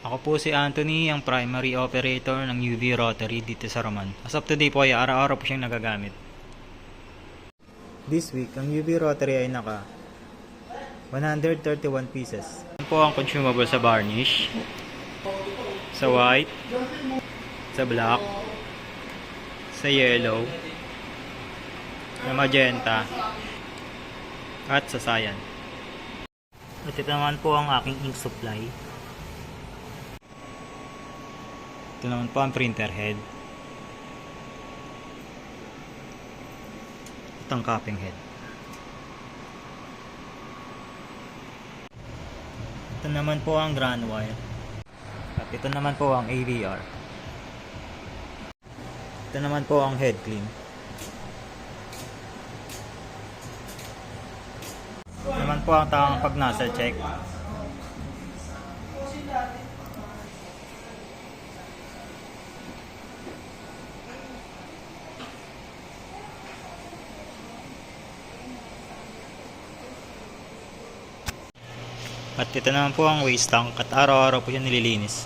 Ako po si Anthony, ang primary operator ng UV Rotary dito sa Roman. As of today po ay araw-araw po siyang nagagamit. This week, ang UV Rotary ay naka 131 pieces. Ito po ang consumable sa varnish, sa white, sa black, sa yellow, sa magenta, at sa cyan. At ito naman po ang aking ink supply. Ito naman po ang printer head. Ito ang copying head. Ito naman po ang ground wire. At ito naman po ang AVR. Ito naman po ang head clean. Ito naman po ang tawang pag nasa check. At ito naman po ang waste tank at araw-araw po siya nililinis.